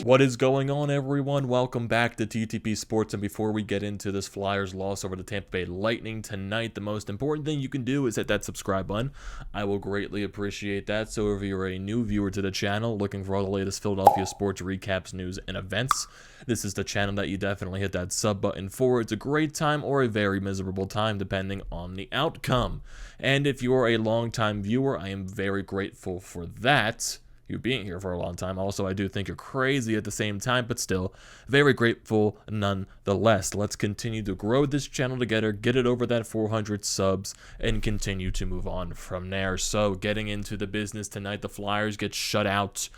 What is going on, everyone? Welcome back to TTP Sports, and before we get into this Flyers loss over the Tampa Bay Lightning tonight, the most important thing you can do is hit that subscribe button. I will greatly appreciate that. So if you're a new viewer to the channel looking for all the latest Philadelphia sports recaps, news, and events, this is the channel that you definitely hit that sub button for. It's a great time or a very miserable time depending on the outcome. And if you're a long-time viewer, I am very grateful for that. You being here for a long time. Also, I do think you're crazy at the same time, but still very grateful nonetheless. Let's continue to grow this channel together, get it over that 400 subs, and continue to move on from there. So getting into the business tonight, the Flyers get shut out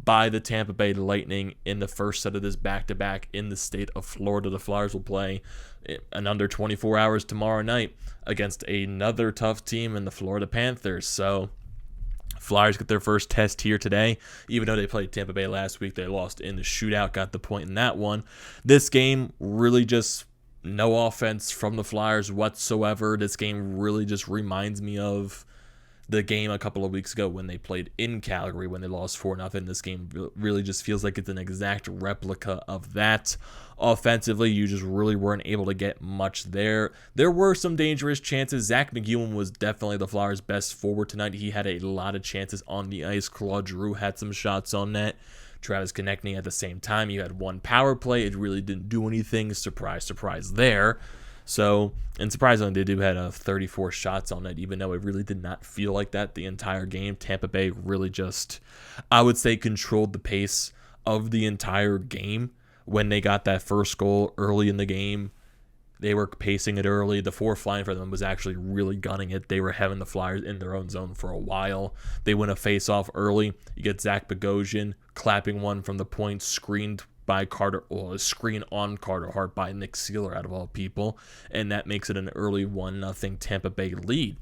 by the Tampa Bay Lightning in the first set of this back-to-back in the state of Florida. The Flyers will play in under 24 hours tomorrow night against another tough team in the Florida Panthers. So Flyers get their first test here today. Even though they played Tampa Bay last week, they lost in the shootout, got the point in that one. This game, really just no offense from the Flyers whatsoever. This game really just reminds me of the game a couple of weeks ago when they played in Calgary when they lost 4-0. This game really just feels like it's an exact replica of that. Offensively, you just really weren't able to get much there. There were some dangerous chances. Zach McEwen was definitely the Flyers' best forward tonight. He had a lot of chances on the ice. Claude Giroux had some shots on net. Travis Konechny at the same time. You had one power play. It really didn't do anything. Surprise, surprise there. So, and surprisingly, they do had 34 shots on net, even though it really did not feel like that the entire game. Tampa Bay really just, I would say, controlled the pace of the entire game. When they got that first goal early in the game, they were pacing it early. The fourth line for them was actually really gunning it. They were having the Flyers in their own zone for a while. They win a face-off early. You get Zach Bogosian clapping one from the point, screened by Carter, or a screen on Carter Hart by Nick Seeler out of all people, and that makes it an early 1-0 Tampa Bay lead.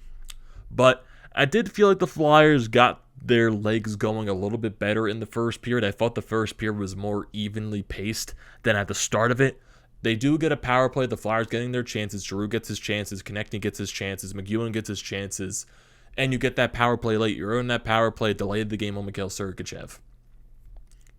But I did feel like the Flyers got their legs going a little bit better in the first period. I thought the first period was more evenly paced than at the start of it. They do get a power play. The Flyers getting their chances. Giroux gets his chances. Konechny gets his chances. McEwen gets his chances. And you get that power play late. You earn that power play. Delayed the game on Mikhail Sergachev.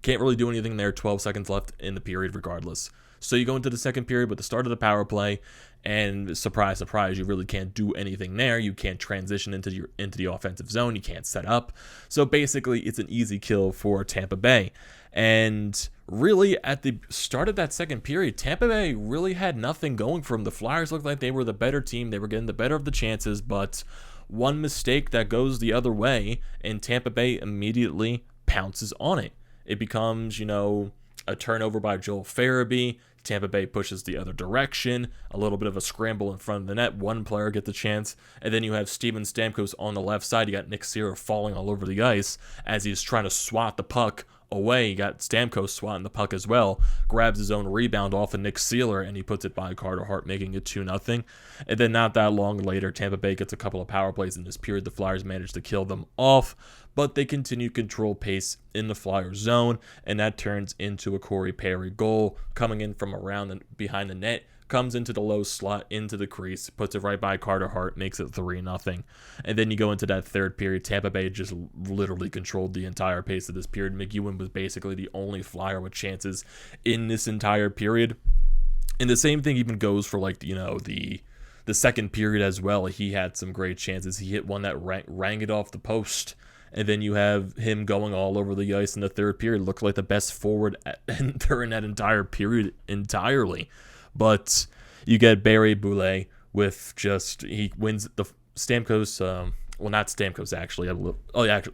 Can't really do anything there. 12 seconds left in the period regardless. So you go into the second period with the start of the power play, and surprise, surprise, you really can't do anything there. You can't transition into the offensive zone. You can't set up. So basically, it's an easy kill for Tampa Bay. And really, at the start of that second period, Tampa Bay really had nothing going for them. The Flyers looked like they were the better team. They were getting the better of the chances, but one mistake that goes the other way, and Tampa Bay immediately pounces on it. It becomes, a turnover by Joel Farabee. Tampa Bay pushes the other direction. A little bit of a scramble in front of the net. One player gets the chance. And then you have Steven Stamkos on the left side. You got Nick Seeler falling all over the ice as he's trying to swat the puck away. You got Stamkos swatting the puck as well. Grabs his own rebound off of Nick Seeler, and he puts it by Carter Hart, making it 2-0. And then not that long later, Tampa Bay gets a couple of power plays in this period. The Flyers managed to kill them off, but they continue control pace in the Flyers zone, and that turns into a Corey Perry goal coming in from around and behind the net. Comes into the low slot, into the crease, puts it right by Carter Hart, makes it 3-0. And then you go into that third period. Tampa Bay just literally controlled the entire pace of this period. McEwen was basically the only Flyer with chances in this entire period. And the same thing even goes for, the second period as well. He had some great chances. He hit one that rang it off the post. And then you have him going all over the ice in the third period. Looked like the best forward during that entire period entirely. But you get Barry Boulay with he wins the Stamkos, not Stamkos actually.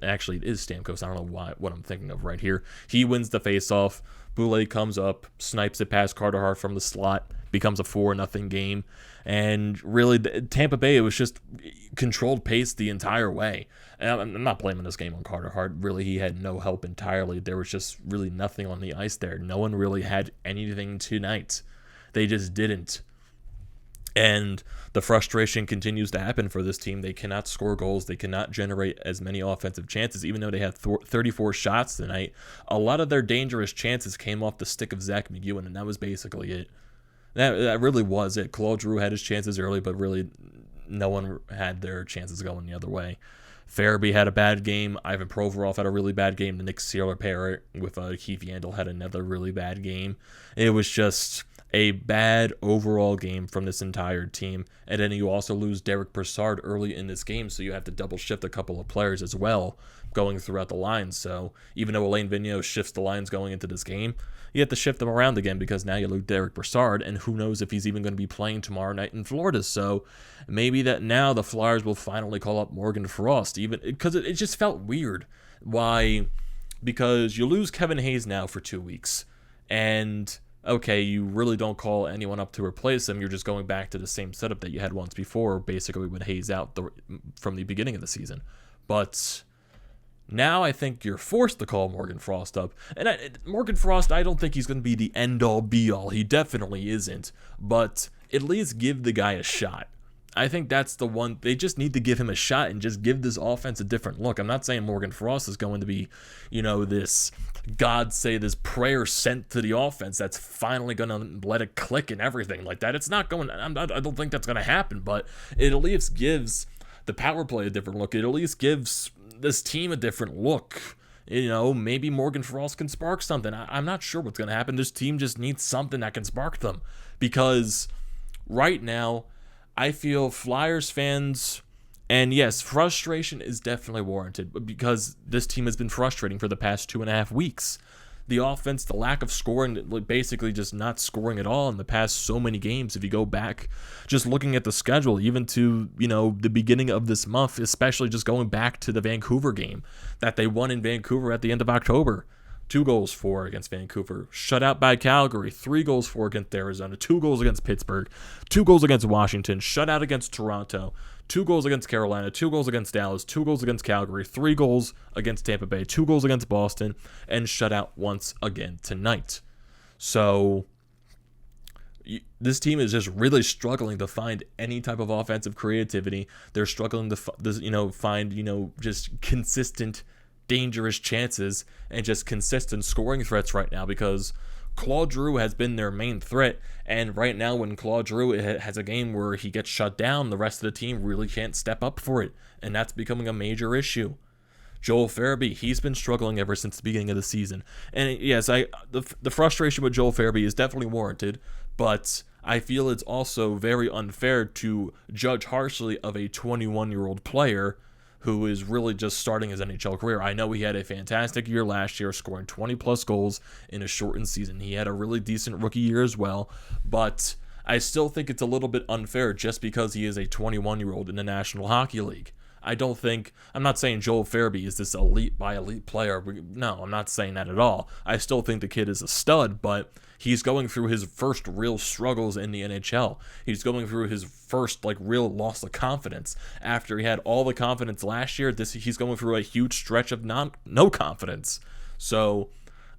Actually it is Stamkos. I don't know what I'm thinking of right here. He wins the faceoff. Boulay comes up, snipes it past Carter Hart from the slot, becomes a 4-0 game. And really, Tampa Bay, it was just controlled pace the entire way. And I'm not blaming this game on Carter Hart. Really, he had no help entirely. There was just really nothing on the ice there. No one really had anything tonight. They just didn't. And the frustration continues to happen for this team. They cannot score goals. They cannot generate as many offensive chances, even though they had 34 shots tonight. A lot of their dangerous chances came off the stick of Zach McEwen, and that was basically it. That really was it. Claude Giroux had his chances early, but really no one had their chances going the other way. Farabee had a bad game. Ivan Provorov had a really bad game. The Nick Sealer pair with Keith Yandel had another really bad game. It was just a bad overall game from this entire team. And then you also lose Derek Brassard early in this game, so you have to double shift a couple of players as well going throughout the lines. So even though Alain Vigneault shifts the lines going into this game, you have to shift them around again because now you lose Derek Brassard, and who knows if he's even going to be playing tomorrow night in Florida. So maybe that now the Flyers will finally call up Morgan Frost, even because it just felt weird. Why? Because you lose Kevin Hayes now for 2 weeks, and okay, you really don't call anyone up to replace him. You're just going back to the same setup that you had once before, basically with Hayes out from the beginning of the season. But now I think you're forced to call Morgan Frost up. And Morgan Frost, I don't think he's going to be the end-all, be-all. He definitely isn't. But at least give the guy a shot. I think that's the one. They just need to give him a shot and just give this offense a different look. I'm not saying Morgan Frost is going to be, this this prayer sent to the offense that's finally going to let it click and everything like that. It's not going. I don't think that's going to happen. But it at least gives the power play a different look. It at least gives this team a different look. Maybe Morgan Frost can spark something. I'm not sure what's going to happen. This team just needs something that can spark them, because right now I feel Flyers fans, and yes, frustration is definitely warranted because this team has been frustrating for the past 2.5 weeks. The offense, the lack of scoring, basically just not scoring at all in the past so many games. If you go back, just looking at the schedule, even to, the beginning of this month, especially just going back to the Vancouver game that they won in Vancouver at the end of October. 2 goals for against Vancouver, shut out by Calgary, 3 goals for against Arizona, 2 goals against Pittsburgh, 2 goals against Washington, shut out against Toronto, 2 goals against Carolina, 2 goals against Dallas, 2 goals against Calgary, 3 goals against Tampa Bay, 2 goals against Boston, and shut out once again tonight. So this team is just really struggling to find any type of offensive creativity. They're struggling to find just consistent dangerous chances and just consistent scoring threats right now, because Claude Giroux has been their main threat, and right now when Claude Giroux has a game where he gets shut down, the rest of the team really can't step up for it, and that's becoming a major issue. Joel Farabee, he's been struggling ever since the beginning of the season, and yes, the frustration with Joel Farabee is definitely warranted, but I feel it's also very unfair to judge harshly of a 21-year-old player who is really just starting his NHL career. I know he had a fantastic year last year, scoring 20-plus goals in a shortened season. He had a really decent rookie year as well, but I still think it's a little bit unfair just because he is a 21-year-old in the National Hockey League. I'm not saying Joel Farabee is this elite by elite player. No, I'm not saying that at all. I still think the kid is a stud, but he's going through his first real struggles in the NHL. He's going through his first real loss of confidence. After he had all the confidence last year, he's going through a huge stretch of no confidence. So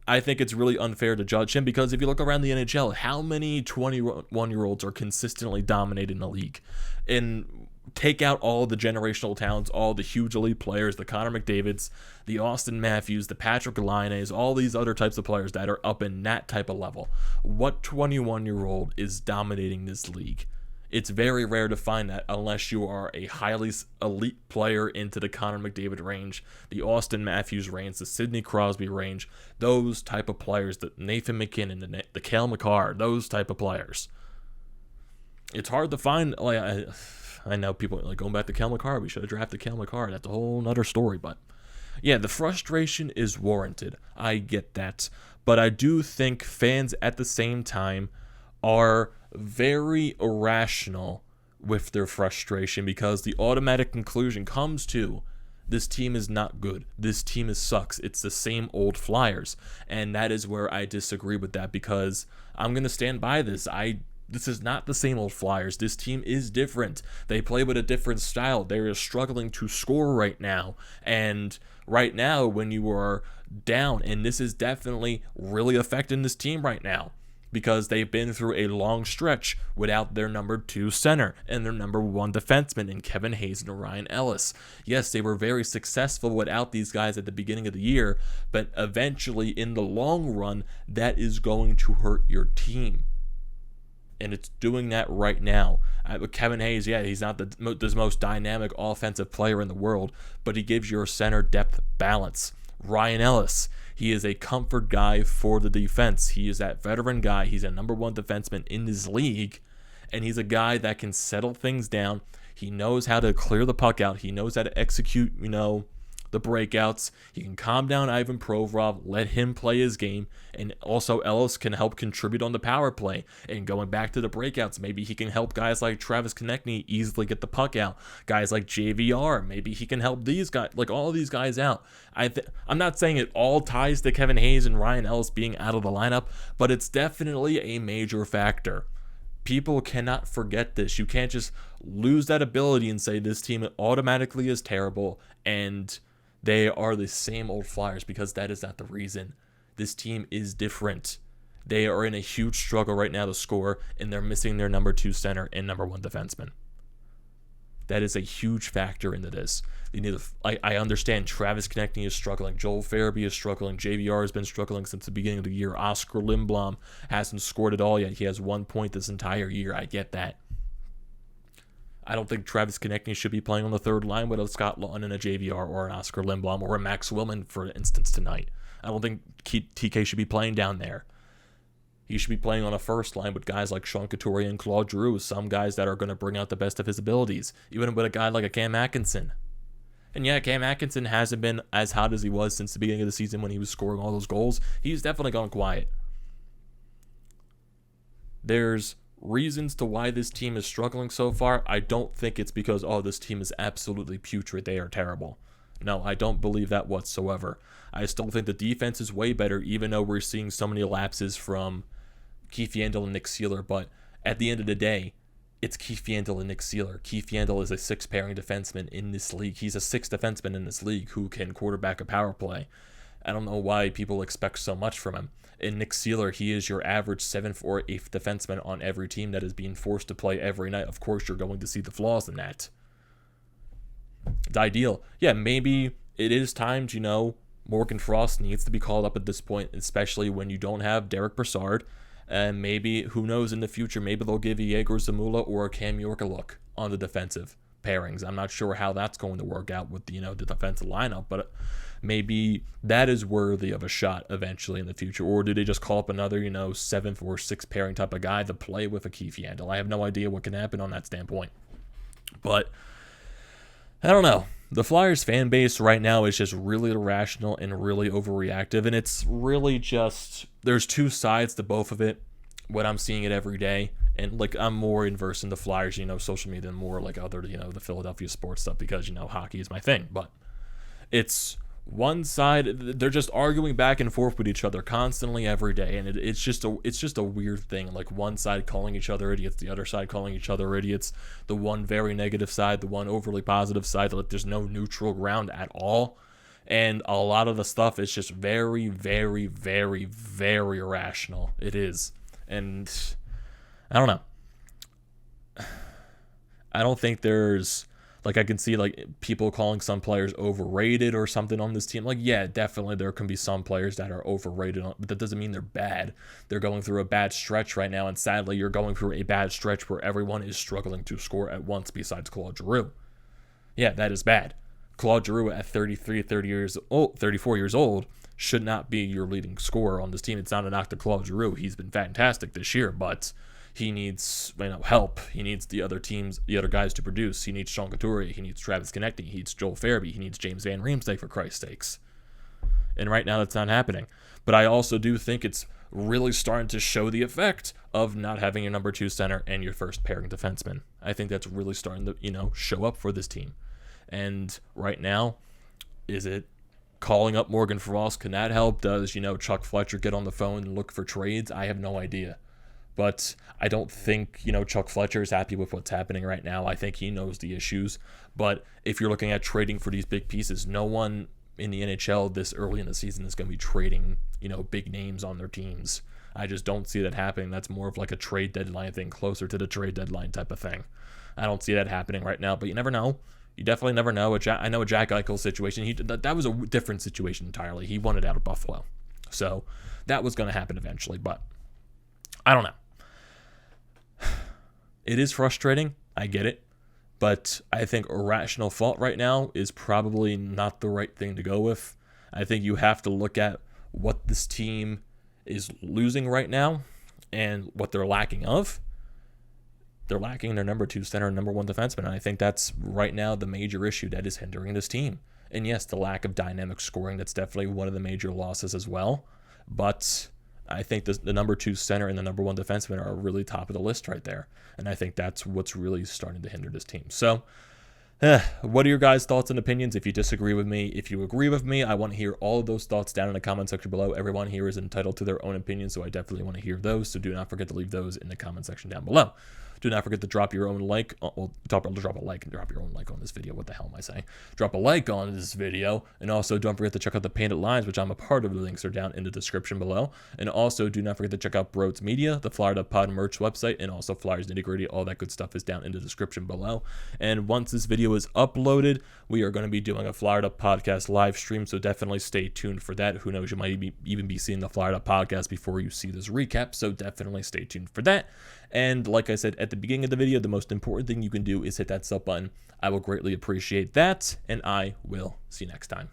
I think it's really unfair to judge him, because if you look around the NHL, how many 21-year-olds are consistently dominating the league? And take out all the generational talents, all the huge elite players, the Connor McDavids, the Austin Matthews, the Patrick Laines, all these other types of players that are up in that type of level. What 21-year-old is dominating this league? It's very rare to find that unless you are a highly elite player into the Connor McDavid range, the Austin Matthews range, the Sidney Crosby range, those type of players, the Nathan McKinnon, the Cale Makar, those type of players. It's hard to find. I know people are going back to Cale Makar. We should have drafted Cale Makar. That's a whole nother story. But yeah, the frustration is warranted. I get that. But I do think fans at the same time are very irrational with their frustration, because the automatic conclusion comes to, this team is not good. This team sucks. It's the same old Flyers. And that is where I disagree with that, because I'm going to stand by this. This is not the same old Flyers. This team is different. They play with a different style. They're struggling to score right now. And right now, when you are down, and this is definitely really affecting this team right now, because they've been through a long stretch without their number 2 center and their number 1 defenseman in Kevin Hayes and Ryan Ellis. Yes, they were very successful without these guys at the beginning of the year, but eventually, in the long run, that is going to hurt your team. And it's doing that right now. Kevin Hayes, yeah, he's not the most dynamic offensive player in the world, but he gives your center depth balance. Ryan Ellis, he is a comfort guy for the defense. He is that veteran guy. He's a number one defenseman in this league, and he's a guy that can settle things down. He knows how to clear the puck out. He knows how to execute, the breakouts. He can calm down Ivan Provorov, let him play his game, and also Ellis can help contribute on the power play. And going back to the breakouts, maybe he can help guys like Travis Konechny easily get the puck out. Guys like JVR, maybe he can help these guys, like all of these guys out. I'm not saying it all ties to Kevin Hayes and Ryan Ellis being out of the lineup, but it's definitely a major factor. People cannot forget this. You can't just lose that ability and say this team automatically is terrible and they are the same old Flyers, because that is not the reason. This team is different. They are in a huge struggle right now to score, and they're missing their number 2 center and number 1 defenseman. That is a huge factor into this. I understand Travis Konechny is struggling. Joel Farabee is struggling. JVR has been struggling since the beginning of the year. Oscar Lindblom hasn't scored at all yet. He has 1 point this entire year. I get that. I don't think Travis Konechny should be playing on the third line with a Scott Laughton and a JVR or an Oscar Lindblom or a Max Willman, for instance, tonight. I don't think TK should be playing down there. He should be playing on a first line with guys like Sean Couturier and Claude Giroux, some guys that are going to bring out the best of his abilities, even with a guy like a Cam Atkinson. And yeah, Cam Atkinson hasn't been as hot as he was since the beginning of the season when he was scoring all those goals. He's definitely gone quiet. There's reasons to why this team is struggling so far. I don't think it's because, this team is absolutely putrid, they are terrible. No, I don't believe that whatsoever. I still think the defense is way better, even though we're seeing so many lapses from Keith Yandel and Nick Seeler. But at the end of the day, it's Keith Yandel and Nick Seeler. Keith Yandel is a 6th-pairing defenseman in this league. He's a 6th defenseman in this league who can quarterback a power play. I don't know why people expect so much from him. And Nick Seeler, he is your average 7th or 8th defenseman on every team that is being forced to play every night. Of course, you're going to see the flaws in that. It's ideal. Yeah, maybe it is time to, Morgan Frost needs to be called up at this point, especially when you don't have Derek Brassard. And maybe, who knows, in the future, maybe they'll give Yegor Zamula or Cam York a look on the defensive pairings. I'm not sure how that's going to work out with the defensive lineup, but maybe that is worthy of a shot eventually in the future. Or do they just call up another 7th or 6th pairing type of guy to play with a Keith Yandel? I have no idea what can happen on that standpoint, but I don't know. The Flyers fan base right now is just really irrational and really overreactive, and it's really just, there's two sides to both of it when I'm seeing it every day. And I'm more inversed in the Flyers, social media than more other, the Philadelphia sports stuff, because, hockey is my thing. But it's one side, they're just arguing back and forth with each other constantly every day, and it's just a weird thing. One side calling each other idiots, the other side calling each other idiots, the one very negative side, the one overly positive side. There's no neutral ground at all, and a lot of the stuff is just very, very, very, very irrational. It is, and I don't know. I don't think there's I can see people calling some players overrated or something on this team. Yeah, definitely there can be some players that are overrated, but that doesn't mean they're bad. They're going through a bad stretch right now, and sadly, you're going through a bad stretch where everyone is struggling to score at once besides Claude Giroux. Yeah, that is bad. Claude Giroux at 34 years old should not be your leading scorer on this team. It's not a knock to Claude Giroux. He's been fantastic this year, but he needs help. He needs the other guys to produce. He needs Sean Couturier. He needs Travis Konechny. He needs Joel Farabee. He needs James Van Riemsdyk, for Christ's sakes. And right now that's not happening. But I also do think it's really starting to show the effect of not having your number 2 center and your first pairing defenseman. I think that's really starting to, show up for this team. And right now, is it calling up Morgan Frost? Can that help? Does, Chuck Fletcher get on the phone and look for trades? I have no idea. But I don't think, Chuck Fletcher is happy with what's happening right now. I think he knows the issues. But if you're looking at trading for these big pieces, no one in the NHL this early in the season is going to be trading, big names on their teams. I just don't see that happening. That's more of a trade deadline thing, closer to the trade deadline type of thing. I don't see that happening right now, but you never know. You definitely never know. I know a Jack Eichel situation. That was a different situation entirely. He wanted out of Buffalo. So that was going to happen eventually, but I don't know. It is frustrating. I get it. But I think irrational fault right now is probably not the right thing to go with. I think you have to look at what this team is losing right now and what they're lacking of. They're lacking their number 2 center and number 1 defenseman. And I think that's right now the major issue that is hindering this team. And yes, the lack of dynamic scoring, that's definitely one of the major losses as well. But I think the number 2 center and the number 1 defenseman are really top of the list right there. And I think that's what's really starting to hinder this team. So, what are your guys' thoughts and opinions? If you disagree with me, if you agree with me, I want to hear all of those thoughts down in the comment section below. Everyone here is entitled to their own opinion, so I definitely want to hear those. So do not forget to leave those in the comment section down below. Do not forget to drop your own like. Well, drop a like and drop your own like on this video. What the hell am I saying? Drop a like on this video. And also don't forget to check out the Painted Lines, which I'm a part of. The links are down in the description below. And also do not forget to check out BrodesMedia, the Flyer.pod merch website, and also Flyers Nitty Gritty. All that good stuff is down in the description below. And once this video is uploaded, we are going to be doing a Flyer.pod podcast live stream. So definitely stay tuned for that. Who knows, you might even be seeing the Flyer.pod podcast before you see this recap. So definitely stay tuned for that. And like I said at the beginning of the video, the most important thing you can do is hit that sub button. I will greatly appreciate that, and I will see you next time.